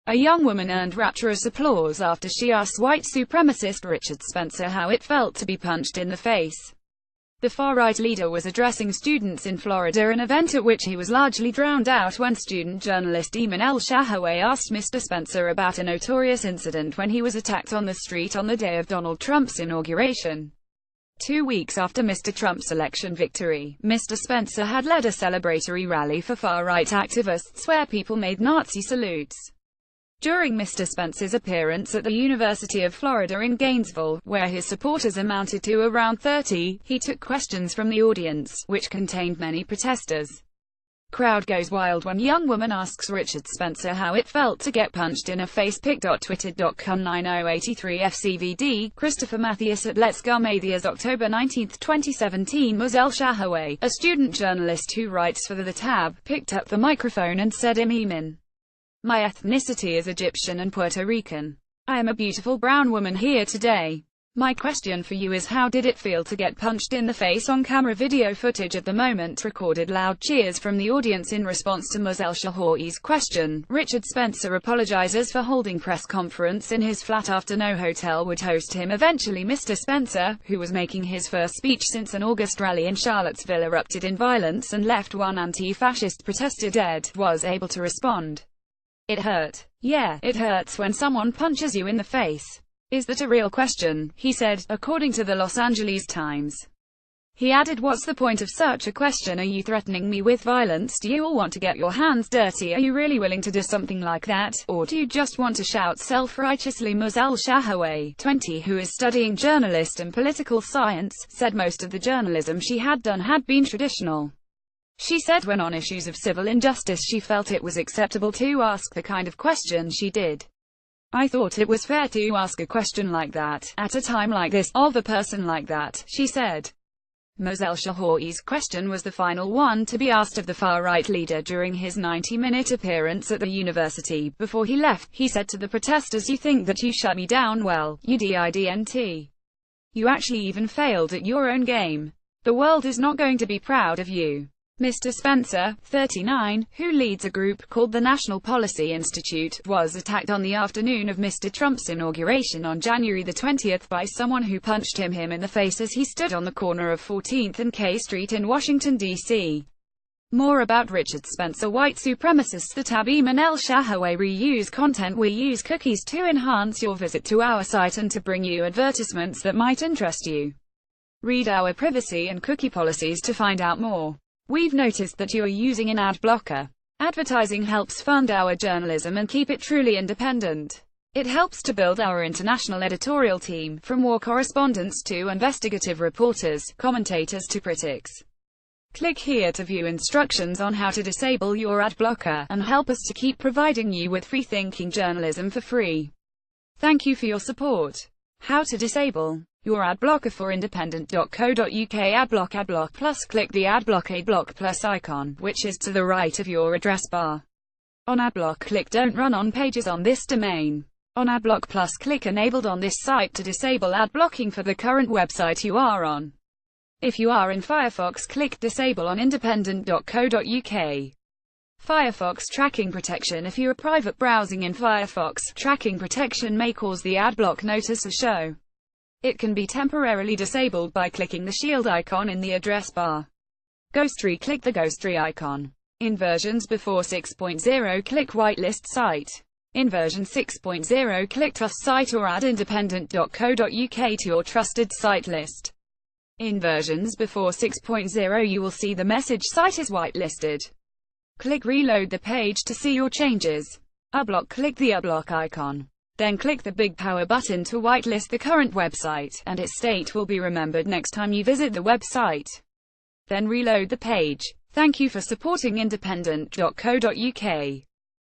A young woman earned rapturous applause after she asked white supremacist Richard Spencer how it felt to be punched in the face. The far-right leader was addressing students in Florida, an event at which he was largely drowned out when student journalist Ayman El-Shahaway asked Mr. Spencer about a notorious incident when he was attacked on the street on the day of Donald Trump's inauguration. 2 weeks after Mr. Trump's election victory, Mr. Spencer had led a celebratory rally for far-right activists where people made Nazi salutes. During Mr. Spencer's appearance at the University of Florida in Gainesville, where his supporters amounted to around 30, he took questions from the audience, which contained many protesters. Crowd goes wild when young woman asks Richard Spencer how it felt to get punched in a face. Pic.twitter.com 9083 FCVD. Christopher Mathias at Let's Go Mathias. October 19, 2017. Ms. El-Shahaway, a student journalist who writes for The Tab, picked up the microphone and said, Ayman, my ethnicity is Egyptian and Puerto Rican. I am a beautiful brown woman here today. My question for you is, how did it feel to get punched in the face on camera? Video footage of the moment recorded loud cheers from the audience in response to Ms. El-Shahaway's question. Richard Spencer apologizes for holding press conference in his flat after no hotel would host him. Eventually Mr. Spencer, who was making his first speech since an August rally in Charlottesville erupted in violence and left one anti-fascist protester dead, was able to respond. It hurt. Yeah, it hurts when someone punches you in the face. Is that a real question? He said, according to the Los Angeles Times. He added, what's the point of such a question? Are you threatening me with violence? Do you all want to get your hands dirty? Are you really willing to do something like that? Or do you just want to shout self-righteously? Ms. El-Shahaway, 20, who is studying journalist and political science, said most of the journalism she had done had been traditional. She said when on issues of civil injustice she felt it was acceptable to ask the kind of question she did. I thought it was fair to ask a question like that, at a time like this, of a person like that, she said. Ms. El-Shahaway's question was the final one to be asked of the far-right leader during his 90-minute appearance at the university. Before he left, he said to the protesters, you think that you shut me down? Well, you didn't. You actually even failed at your own game. The world is not going to be proud of you. Mr. Spencer, 39, who leads a group called the National Policy Institute, was attacked on the afternoon of Mr. Trump's inauguration on January the 20th by someone who punched him in the face as he stood on the corner of 14th and K Street in Washington, D.C. More about Richard Spencer. White supremacists. The Tab. Ayman El-Shahaway. Reuse content. We use cookies to enhance your visit to our site and to bring you advertisements that might interest you. Read our privacy and cookie policies to find out more. We've noticed that you are using an ad blocker. Advertising helps fund our journalism and keep it truly independent. It helps to build our international editorial team, from war correspondents to investigative reporters, commentators to critics. Click here to view instructions on how to disable your ad blocker, and help us to keep providing you with free-thinking journalism for free. Thank you for your support. How to disable your ad blocker for independent.co.uk. Adblock plus. Click the Adblock plus icon, which is to the right of your address bar. On Adblock, click Don't Run on pages on this domain. On Adblock plus, click Enabled on this site to disable ad blocking for the current website you are on. If you are in Firefox, click Disable on independent.co.uk. Firefox tracking protection. If you are private browsing in Firefox, tracking protection may cause the adblock notice to show. It can be temporarily disabled by clicking the shield icon in the address bar. Ghostry. Click the Ghostry icon. In versions before 6.0, click Whitelist Site. In version 6.0, click Trust Site or add independent.co.uk to your trusted site list. In versions before 6.0, you will see the message Site is whitelisted. Click Reload the page to see your changes. Unblock. Click the Unblock icon. Then click the big power button to whitelist the current website, and its state will be remembered next time you visit the website. Then reload the page. Thank you for supporting independent.co.uk.